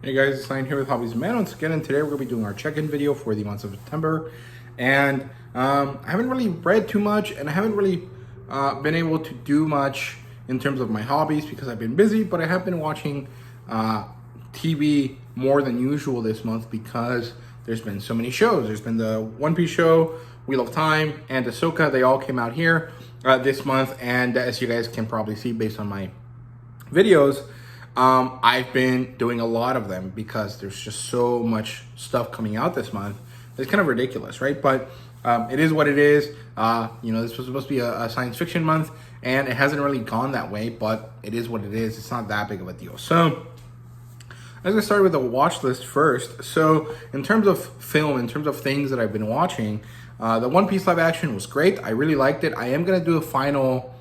Hey guys, it's Ryan here with HobbiesofaMan once again, and today we're going to be doing our check-in video for the month of September. And I haven't really read too much, and I haven't really been able to do much in terms of my hobbies because I've been busy, but I have been watching TV more than usual this month because there's been so many shows. There's been the One Piece show, Wheel of Time, and Ahsoka. They all came out here this month, and as you guys can probably see based on my videos, I've been doing a lot of them because there's just so much stuff coming out this month. It's kind of ridiculous, right? But it is what it is. This was supposed to be a science fiction month, and it hasn't really gone that way, but it is what it is. It's not that big of a deal. So I'm going to start with the watch list first. So in terms of film, in terms of things that I've been watching, the One Piece live action was great. I really liked it. I am going to do a final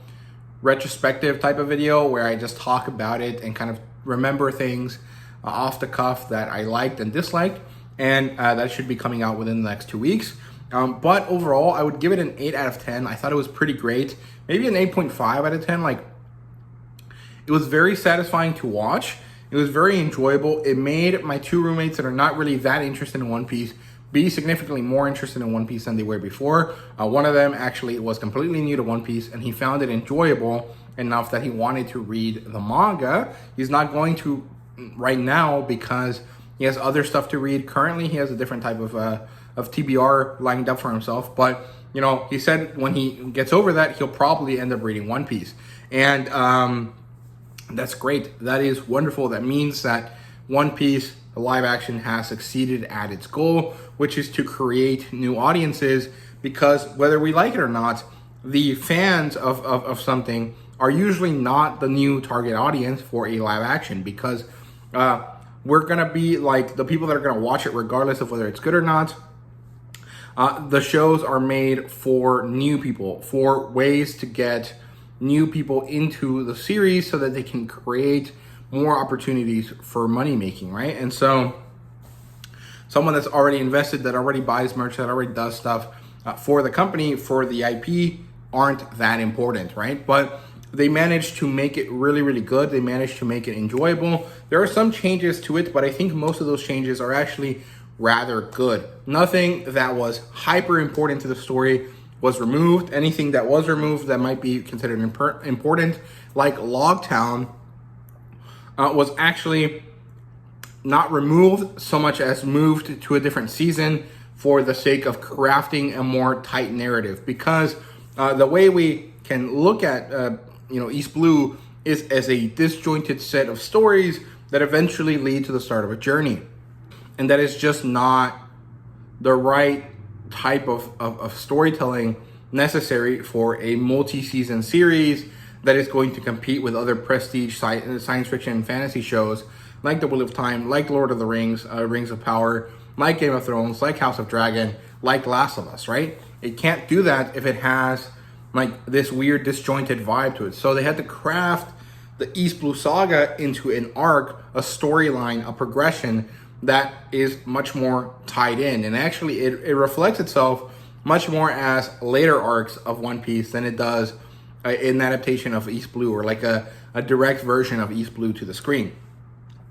retrospective type of video where I just talk about it and kind of remember things off the cuff that I liked and disliked, and that should be coming out within the next 2 weeks. But overall, I would give it an 8 out of 10. I thought it was pretty great. Maybe an 8.5 out of 10. Like, it was very satisfying to watch. It was very enjoyable. It made my two roommates that are not really that interested in One Piece be significantly more interested in One Piece than they were before. One of them actually was completely new to One Piece, and he found it enjoyable enough that he wanted to read the manga. He's not going to right now because he has other stuff to read. Currently, he has a different type of TBR lined up for himself. But, he said when he gets over that, he'll probably end up reading One Piece. And that's great. That is wonderful. That means that One Piece, the live action, has succeeded at its goal, which is to create new audiences, because whether we like it or not, the fans of something are usually not the new target audience for a live action, because we're going to be like the people that are going to watch it regardless of whether it's good or not. The shows are made for new people, for ways to get new people into the series so that they can create more opportunities for money making, right? And so someone that's already invested, that already buys merch, that already does stuff for the company, for the IP, aren't that important, right? But they managed to make it really, really good. They managed to make it enjoyable. There are some changes to it, but I think most of those changes are actually rather good. Nothing that was hyper important to the story was removed. Anything that was removed that might be considered important, like Logtown, was actually not removed so much as moved to a different season for the sake of crafting a more tight narrative. Because the way we can look at East Blue is as a disjointed set of stories that eventually lead to the start of a journey. And that is just not the right type of storytelling necessary for a multi-season series that is going to compete with other prestige science fiction and fantasy shows like The Wheel of Time, like Lord of the Rings, Rings of Power, like Game of Thrones, like House of Dragon, like Last of Us, right? It can't do that if it has like this weird disjointed vibe to it. So they had to craft the East Blue Saga into an arc, a storyline, a progression that is much more tied in. And actually it reflects itself much more as later arcs of One Piece than it does in adaptation of East Blue, or like a direct version of East Blue to the screen.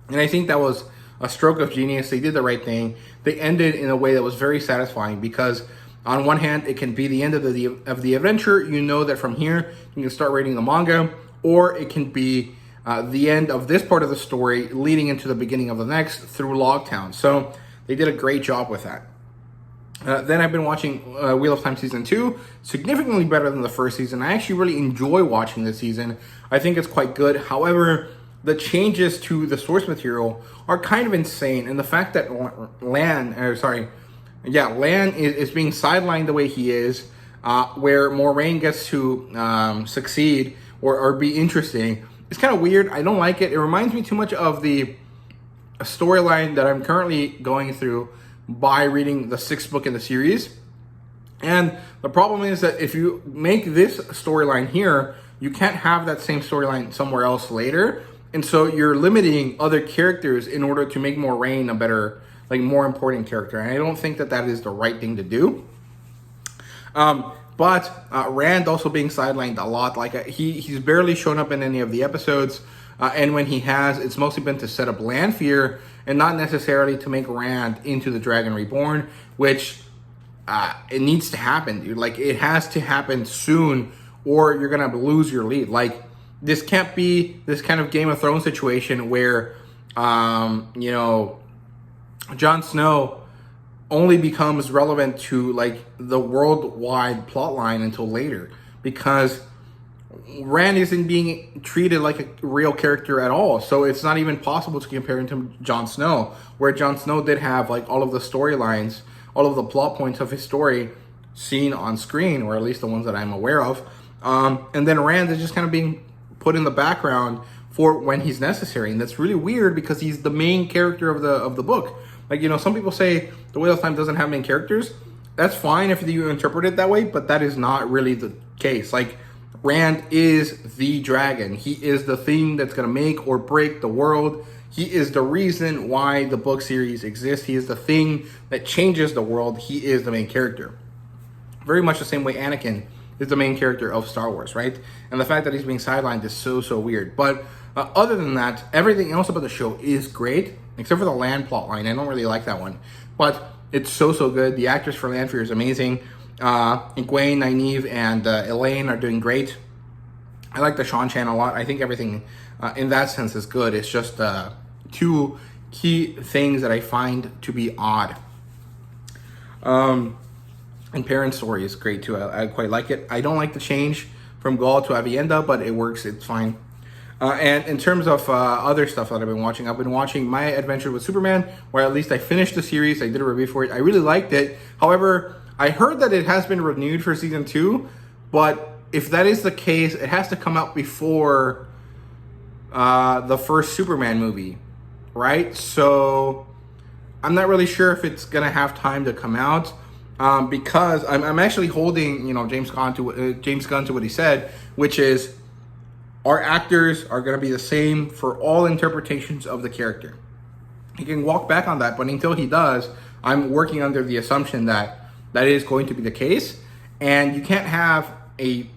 And I think that was a stroke of genius. They did the right thing. They ended in a way that was very satisfying, because on one hand, it can be the end of the adventure. You know that from here, you can start reading the manga, or it can be the end of this part of the story leading into the beginning of the next through Logtown. So they did a great job with that. Then I've been watching Wheel of Time Season 2, significantly better than the first season. I actually really enjoy watching this season. I think it's quite good. However, the changes to the source material are kind of insane. And the fact that Lan is being sidelined the way he is, where Moraine gets to succeed or be interesting, it's kind of weird. I don't like it. It reminds me too much of the storyline that I'm currently going through by reading the 6th book in the series. And the problem is that if you make this storyline here, you can't have that same storyline somewhere else later. And so you're limiting other characters in order to make Moraine a better, like, more important character. And I don't think that that is the right thing to do. But Rand also being sidelined a lot. Like, he's barely shown up in any of the episodes. And when he has, it's mostly been to set up Lanfear and not necessarily to make Rand into the Dragon Reborn, which it needs to happen, dude. Like, it has to happen soon or you're going to lose your lead. Like, this can't be this kind of Game of Thrones situation where, you know, Jon Snow only becomes relevant to, like, the worldwide plot line until later, because Rand isn't being treated like a real character at all. So it's not even possible to compare him to Jon Snow, where Jon Snow did have, like, all of the storylines, all of the plot points of his story seen on screen, or at least the ones that I'm aware of. And then Rand is just kind of being put in the background for when he's necessary. And that's really weird because he's the main character of the book. Like, you know, some people say The Wheel of Time doesn't have main characters. That's fine if you interpret it that way, but that is not really the case. Like, Rand is the dragon. He is the thing that's going to make or break the world. He is the reason why the book series exists. He is the thing that changes the world. He is the main character. Very much the same way Anakin is the main character of Star Wars, right? And the fact that he's being sidelined is so weird. But other than that, everything else about the show is great, except for the land plot line. I don't really like that one. But it's so good. The actress for Lanfear is amazing. Egwene, Nynaeve, and Elaine are doing great. I like the Sean Chan a lot. I think everything in that sense is good. It's just two key things that I find to be odd. And Perrin's story is great too. I quite like it. I don't like the change from Gaul to Aviendha, but it works. It's fine. And in terms of other stuff that I've been watching My Adventure with Superman, where at least I finished the series. I did a review for it. I really liked it. However, I heard that it has been renewed for season 2, but if that is the case, it has to come out before the first Superman movie, right? So I'm not really sure if it's gonna have time to come out, because I'm actually holding, you know, James Gunn to what he said, which is our actors are gonna be the same for all interpretations of the character. He can walk back on that, but until he does, I'm working under the assumption that that is going to be the case, and you can't have a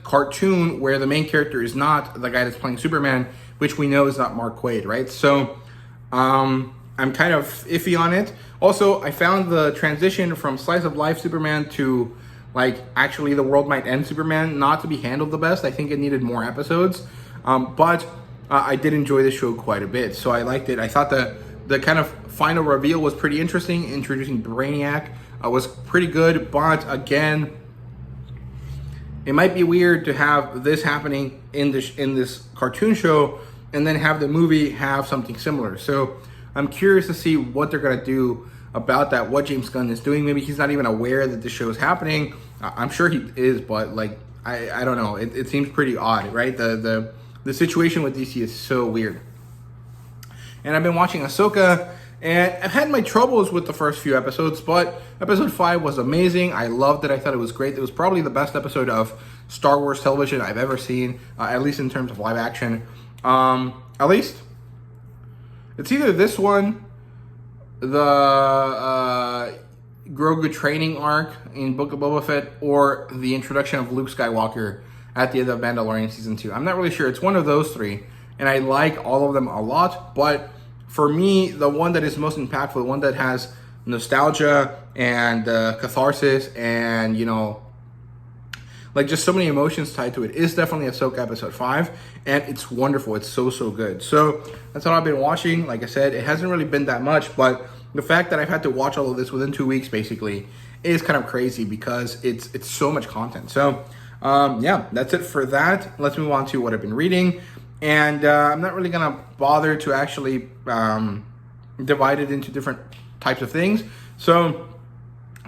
cartoon where the main character is not the guy that's playing Superman, which we know is not Mark Quaid, right? So I'm kind of iffy on it. Also, I found the transition from slice of life Superman to actually the world might end Superman not to be handled the best. I think it needed more episodes, but I did enjoy the show quite a bit, so I liked it. I thought the kind of final reveal was pretty interesting. Introducing Brainiac was pretty good, but again, it might be weird to have this happening in this cartoon show and then have the movie have something similar. So I'm curious to see what they're gonna do about that, what James Gunn is doing. Maybe he's not even aware that the show is happening. I'm sure he is, but I don't know. It seems pretty odd, right? The situation with DC is so weird. And I've been watching Ahsoka, and I've had my troubles with the first few episodes, but episode 5 was amazing. I loved it. I thought it was great. It was probably the best episode of Star Wars television I've ever seen, at least in terms of live action. At least it's either this one, the Grogu training arc in Book of Boba Fett, or the introduction of Luke Skywalker at the end of Mandalorian Season 2. I'm not really sure. It's one of those three, and I like all of them a lot, but for me, the one that is most impactful, the one that has nostalgia and catharsis and, you know, just so many emotions tied to it, is definitely Ahsoka Episode 5, and it's wonderful. It's so good. So that's all I've been watching. Like I said, it hasn't really been that much, but the fact that I've had to watch all of this within 2 weeks, basically, is kind of crazy because it's so much content. So, yeah, that's it for that. Let's move on to what I've been reading. And I'm not really going to bother to actually divide it into different types of things. So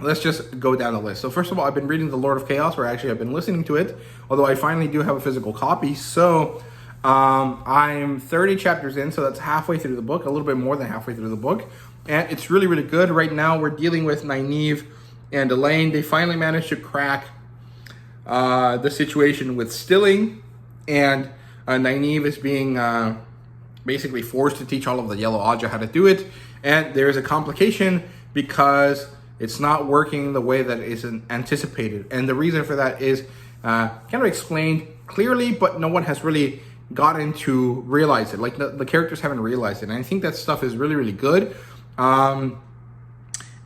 let's just go down the list. So first of all, I've been reading The Lord of Chaos, or actually I've been listening to it, although I finally do have a physical copy. So I'm 30 chapters in, so that's halfway through the book, a little bit more than halfway through the book. And it's really good. Right now we're dealing with Nynaeve and Elaine. They finally managed to crack the situation with Stilling, and Nynaeve is being basically forced to teach all of the Yellow Aja how to do it, and there's a complication because it's not working the way that is anticipated. And the reason for that is kind of explained clearly, but no one has really gotten to realize it. Like the characters haven't realized it. And I think that stuff is really, really good. And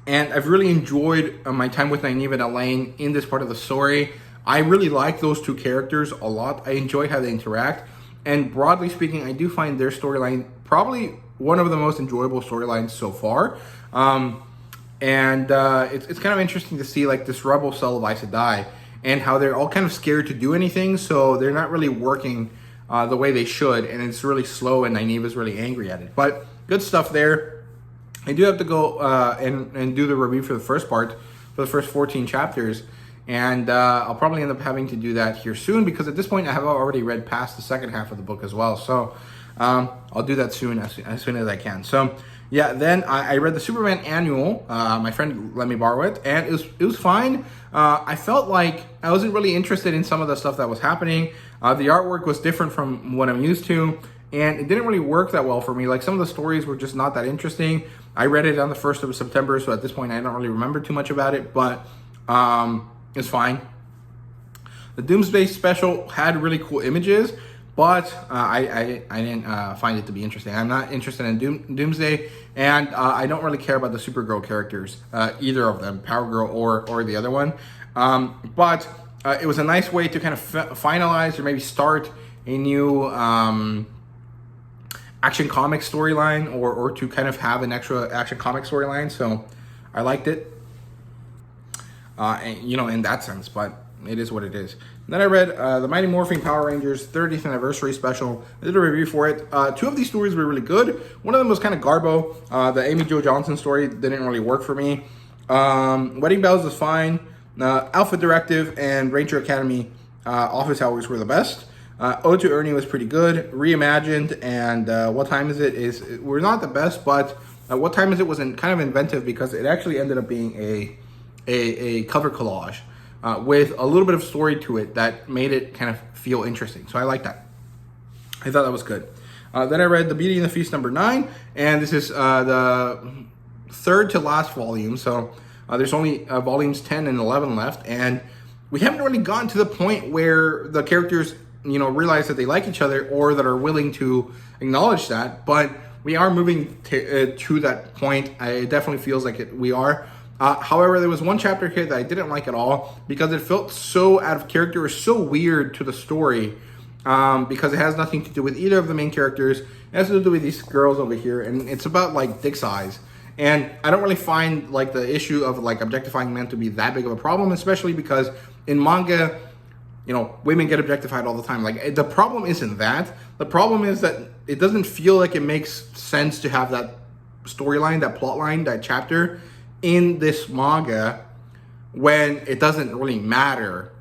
I've really enjoyed my time with Nynaeve and Elaine in this part of the story. I really like those two characters a lot. I enjoy how they interact. And broadly speaking, I do find their storyline probably one of the most enjoyable storylines so far. It's kind of interesting to see like this rebel cell of Aes Sedai and how they're all kind of scared to do anything. So they're not really working the way they should. And it's really slow and Nynaeve is really angry at it. But good stuff there. I do have to go and do the review for the first part, for the first 14 chapters. And I'll probably end up having to do that here soon because at this point I have already read past the second half of the book as well. So I'll do that soon, as soon as I can. So yeah, then I read the Superman Annual. My friend let me borrow it, and it was fine. I felt like I wasn't really interested in some of the stuff that was happening. The artwork was different from what I'm used to, and it didn't really work that well for me. Like some of the stories were just not that interesting. I read it on the 1st of September, so at this point I don't really remember too much about it, but it's fine. The Doomsday special had really cool images, but I didn't find it to be interesting. I'm not interested in Doomsday, and I don't really care about the Supergirl characters, either of them, Power Girl or the other one. But it was a nice way to kind of finalize or maybe start a new action comic storyline, or to kind of have an extra action comic storyline. So I liked it, and in that sense, but it is what it is. And then I read the Mighty Morphing Power Rangers 30th anniversary special. I did a review for it. Two of these stories were really good. One of them was kind of garbo. The Amy Jo Johnson story didn't really work for me. Wedding Bells was fine. Alpha Directive and Ranger Academy office hours were the best. Ode to Ernie was pretty good. Reimagined and What Time Is It were not the best, but What Time Is It was kind of inventive because it actually ended up being a cover collage with a little bit of story to it that made it kind of feel interesting. So I like that. I thought that was good. Then I read The Beauty and the Feast #9, and this is the third to last volume. So there's only volumes 10 and 11 left, and we haven't really gotten to the point where the characters realize that they like each other or that are willing to acknowledge that, but we are moving to that point. It definitely feels like we are. However, there was one chapter here that I didn't like at all because it felt so out of character or so weird to the story, because it has nothing to do with either of the main characters. It has to do with these girls over here, and it's about like dick size. And I don't really find like the issue of like objectifying men to be that big of a problem, especially because in manga, women get objectified all the time. Like the problem isn't that. The problem is that it doesn't feel like it makes sense to have that storyline, that plot line, that chapter in this manga when it doesn't really matter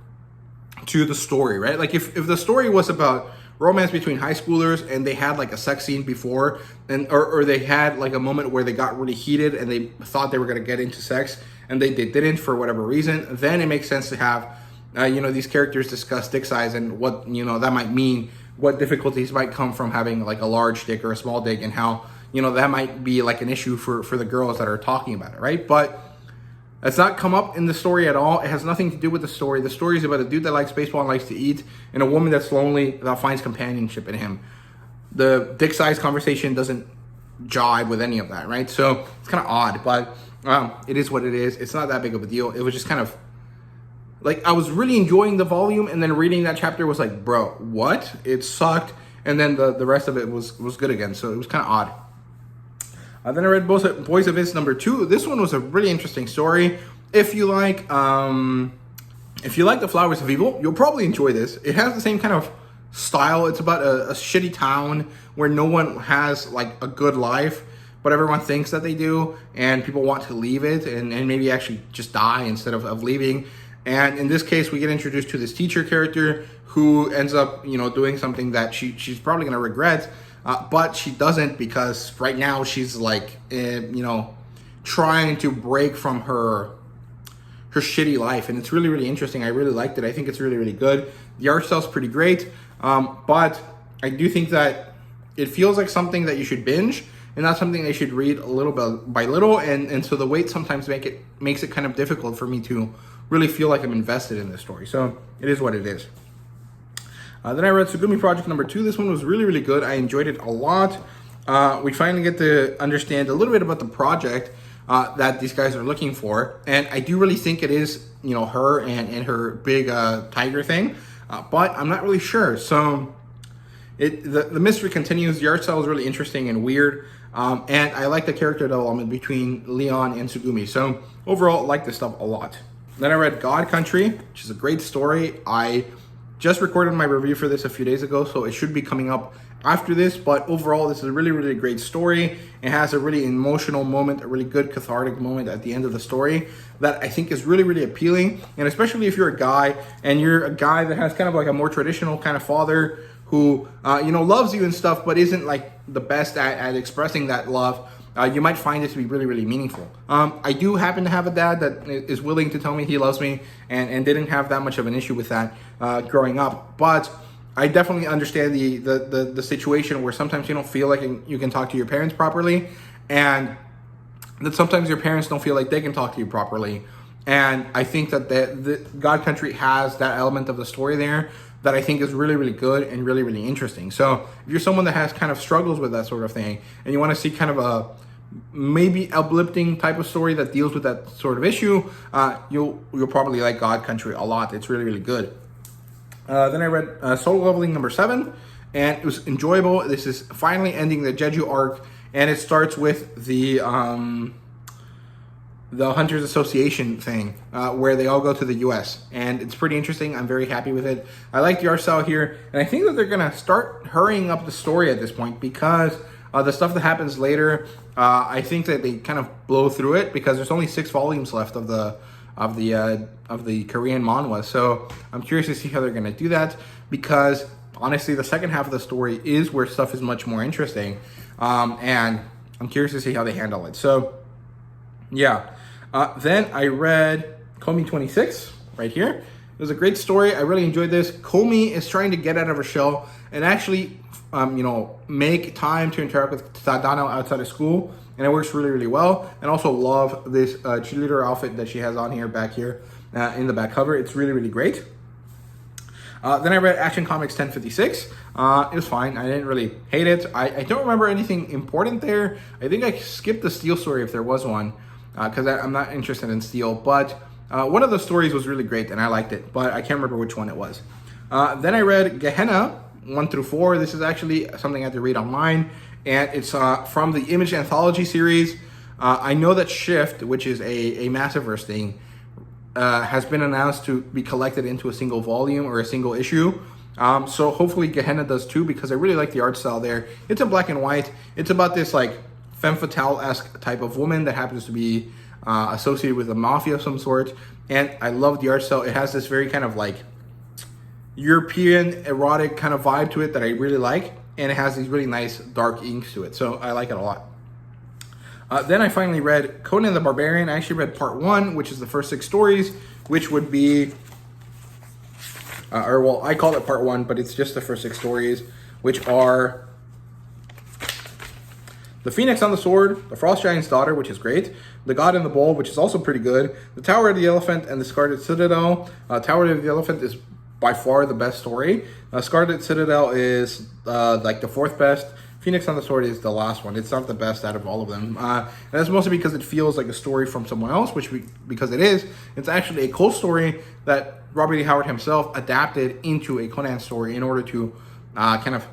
to the story, right? Like if the story was about romance between high schoolers and they had like a sex scene before, and or they had like a moment where they got really heated and they thought they were going to get into sex and they didn't for whatever reason, then it makes sense to have these characters discuss dick size and what that might mean, what difficulties might come from having like a large dick or a small dick, and how that might be like an issue for the girls that are talking about it, right? But that's not come up in the story at all. It has nothing to do with the story. The story is about a dude that likes baseball and likes to eat, and a woman that's lonely that finds companionship in him. The dick size conversation doesn't jive with any of that, right? So it's kind of odd, but it is what it is. It's not that big of a deal. It was just kind of like I was really enjoying the volume, and then reading that chapter was like, bro, what? It sucked. And then the rest of it was good again. So it was kind of odd. Then I read Boys of Is #2. This one was a really interesting story. If you like the Flowers of Evil, you'll probably enjoy this. It has the same kind of style. It's about a shitty town where no one has like a good life, but everyone thinks that they do, and people want to leave it and maybe actually just die instead of leaving. And in this case, we get introduced to this teacher character who ends up, doing something that she's probably going to regret. But she doesn't, because right now she's like, trying to break from her shitty life. And it's really, really interesting. I really liked it. I think it's really, really good. The art style's pretty great. But I do think that it feels like something that you should binge and not something that you should read a little bit by little. And so the wait sometimes makes it kind of difficult for me to really feel like I'm invested in this story. So it is what it is. Then I read Tsugumi Project number 2. This one was really, really good. I enjoyed it a lot. We finally get to understand a little bit about the project that these guys are looking for. And I do really think it is, you know, her and her big tiger thing. But I'm not really sure. So the mystery continues. The art style is really interesting and weird. And I like the character development between Leon and Tsugumi. So overall, I like this stuff a lot. Then I read God Country, which is a great story. I just recorded my review for this a few days ago, so it should be coming up after this. But overall, this is a really, really great story. It has a really emotional moment, a really good cathartic moment at the end of the story that I think is really, really appealing. And especially if you're a guy and you're a guy that has kind of like a more traditional kind of father who, you know, loves you and stuff, but isn't like the best at expressing that love, you might find it to be really, really meaningful. I do happen to have a dad that is willing to tell me he loves me and didn't have that much of an issue with that growing up. But I definitely understand the situation where sometimes you don't feel like you can talk to your parents properly, and that sometimes your parents don't feel like they can talk to you properly. And I think that the God Country has that element of the story there that I think is really, really good and really, really interesting. So if you're someone that has kind of struggles with that sort of thing and you want to see kind of a maybe uplifting type of story that deals with that sort of issue, you'll probably like God Country a lot. It's really, really good. Then I read Solo Leveling number 7, and it was enjoyable. This is finally ending the Jeju arc, and it starts with the Hunters Association thing, where they all go to the US, and it's pretty interesting. I'm very happy with it. I like the art style here, and I think that they're gonna start hurrying up the story at this point because the stuff that happens later, I think that they kind of blow through it because there's only 6 volumes left of the Korean manhwa. So I'm curious to see how they're gonna do that, because honestly, the second half of the story is where stuff is much more interesting, and I'm curious to see how they handle it. So yeah. Then I read Komi 26 right here. It was a great story. I really enjoyed this. Komi is trying to get out of her shell and actually, you know, make time to interact with Tadano outside of school. And it works really, really well. And also love this cheerleader outfit that she has on here, back here, in the back cover. It's really, really great. Then I read Action Comics 1056. It was fine. I didn't really hate it. I don't remember anything important there. I think I skipped the Steel story if there was one, because I'm not interested in Steel. But one of the stories was really great and I liked it, but I can't remember which one it was. Then I read Gehenna 1 through 4. This is actually something I had to read online, and it's from the Image Anthology series. I know that Shift, which is a Massiverse thing, has been announced to be collected into a single volume or a single issue. So hopefully Gehenna does too, because I really like the art style there. It's in black and white. It's about this like femme fatale-esque type of woman that happens to be associated with a mafia of some sort. And I love the art style. It has this very kind of like European erotic kind of vibe to it that I really like. And it has these really nice dark inks to it. So I like it a lot. Then I finally read Conan the Barbarian. I actually read part 1, which is the first 6 stories, which would be, or well, I call it part 1, but it's just the first 6 stories, which are The Phoenix on the Sword, The Frost Giant's Daughter, which is great, The God in the Bowl, which is also pretty good, The Tower of the Elephant, and The Scarlet Citadel. Tower of the Elephant is by far the best story. Scarlet Citadel is like the 4th best. Phoenix on the Sword is the last one. It's not the best out of all of them. And that's mostly because it feels like a story from someone else, because it is. It's actually a Cole story that Robert E. Howard himself adapted into a Conan story in order to kind of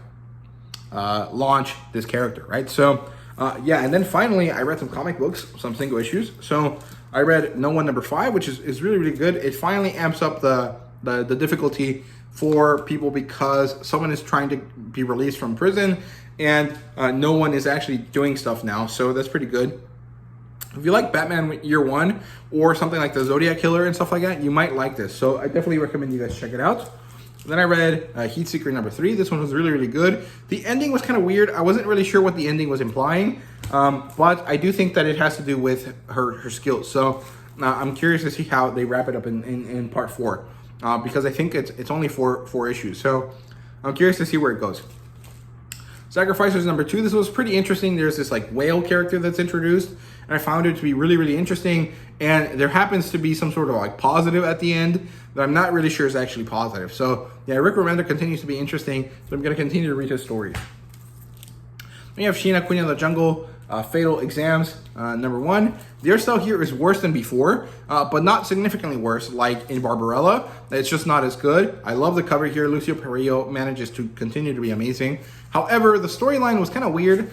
launch this character, right? So, yeah, and then finally, I read some comic books, some single issues. So I read No One number 5, which is really, really good. It finally amps up the difficulty for people because someone is trying to be released from prison, and no one is actually doing stuff now, so that's pretty good. If you like Batman Year One or something like the Zodiac Killer and stuff like that, you might like this. So I definitely recommend you guys check it out. Then I read Heat Seeker number 3. This one was really, really good. The ending was kind of weird. I wasn't really sure what the ending was implying, but I do think that it has to do with her skills. So I'm curious to see how they wrap it up in part 4, because I think it's only 4 issues. So I'm curious to see where it goes. Sacrificers number 2, this was pretty interesting. There's this like whale character that's introduced, and I found it to be really, really interesting. And there happens to be some sort of like positive at the end that I'm not really sure is actually positive. So yeah, Rick Remender continues to be interesting, so I'm going to continue to read his stories. We have Sheena, Queen of the Jungle, Fatal Exams, number 1. The art style here is worse than before, but not significantly worse like in Barbarella. It's just not as good. I love the cover here. Lucio Perillo manages to continue to be amazing. However, the storyline was kind of weird.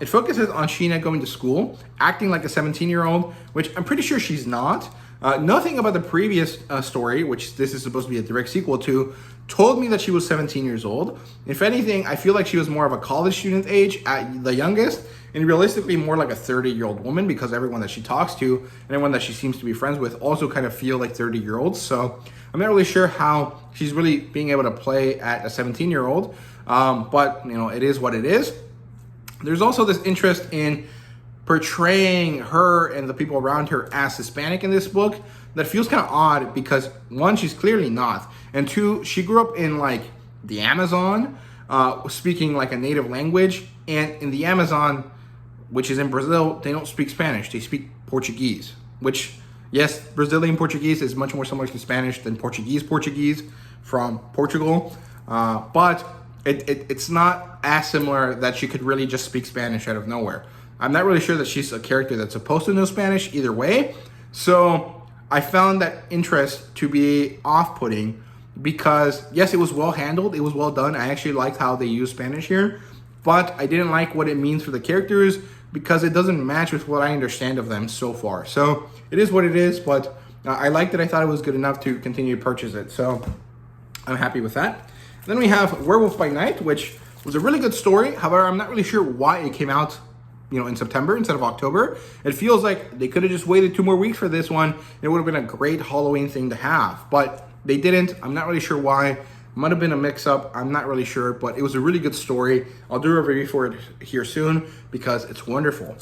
It focuses on Sheena going to school, acting like a 17-year-old, which I'm pretty sure she's not. Nothing about the previous story, which this is supposed to be a direct sequel to, told me that she was 17 years old. If anything, I feel like she was more of a college student age at the youngest, and realistically more like a 30-year-old woman, because everyone that she talks to and everyone that she seems to be friends with also kind of feel like 30-year-olds. So I'm not really sure how she's really being able to play at a 17-year-old, but you know, it is what it is. There's also this interest in portraying her and the people around her as Hispanic in this book that feels kind of odd, because 1, she's clearly not, and 2, she grew up in like the Amazon, speaking like a native language, and in the Amazon, which is in Brazil, they don't speak Spanish, they speak Portuguese, which, yes, Brazilian Portuguese is much more similar to Spanish than Portuguese from Portugal, but it's not as similar that she could really just speak Spanish out of nowhere. I'm not really sure that she's a character that's supposed to know Spanish either way, so I found that interest to be off-putting, because yes, it was well handled, it was well done. I actually liked how they used Spanish here, but I didn't like what it means for the characters, because it doesn't match with what I understand of them so far. So it is what it is, but I liked it. I thought it was good enough to continue to purchase it, so I'm happy with that. Then we have Werewolf by Night, which was a really good story. However, I'm not really sure why it came out, you know, in September instead of October. It feels like they could have just waited 2 more weeks for this one. It would have been a great Halloween thing to have, but they didn't. I'm not really sure why. Might have been a mix-up. I'm not really sure, but it was a really good story. I'll do a review for it here soon because it's wonderful.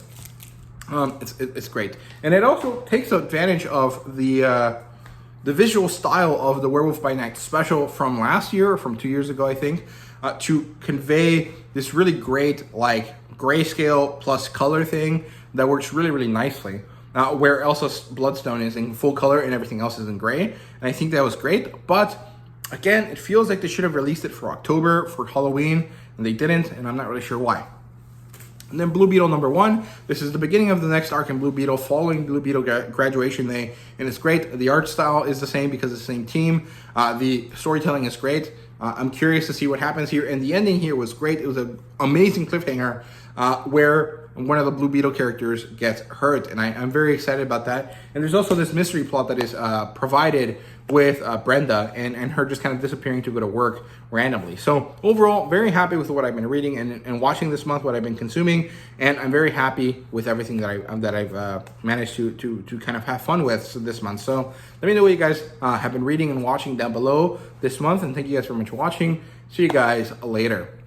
It's great, and it also takes advantage of the visual style of the Werewolf by Night special from last year, or from 2 years ago, I think, to convey this really great like grayscale plus color thing that works really, really nicely. Where Elsa's Bloodstone is in full color and everything else is in gray, and I think that was great. But again, it feels like they should have released it for October, for Halloween, and they didn't, and I'm not really sure why. And then Blue Beetle number 1. This is the beginning of the next arc in Blue Beetle, following Blue Beetle graduation day, and it's great. The art style is the same because it's the same team. The storytelling is great. I'm curious to see what happens here, and the ending here was great. It was an amazing cliffhanger where one of the Blue Beetle characters gets hurt, and I'm very excited about that. And there's also this mystery plot that is provided with Brenda and her just kind of disappearing to go to work randomly. So overall, very happy with what I've been reading and watching this month, what I've been consuming, and I'm very happy with everything that I've managed to kind of have fun with this month. So let me know what you guys have been reading and watching down below this month, and thank you guys very much for watching. See you guys later.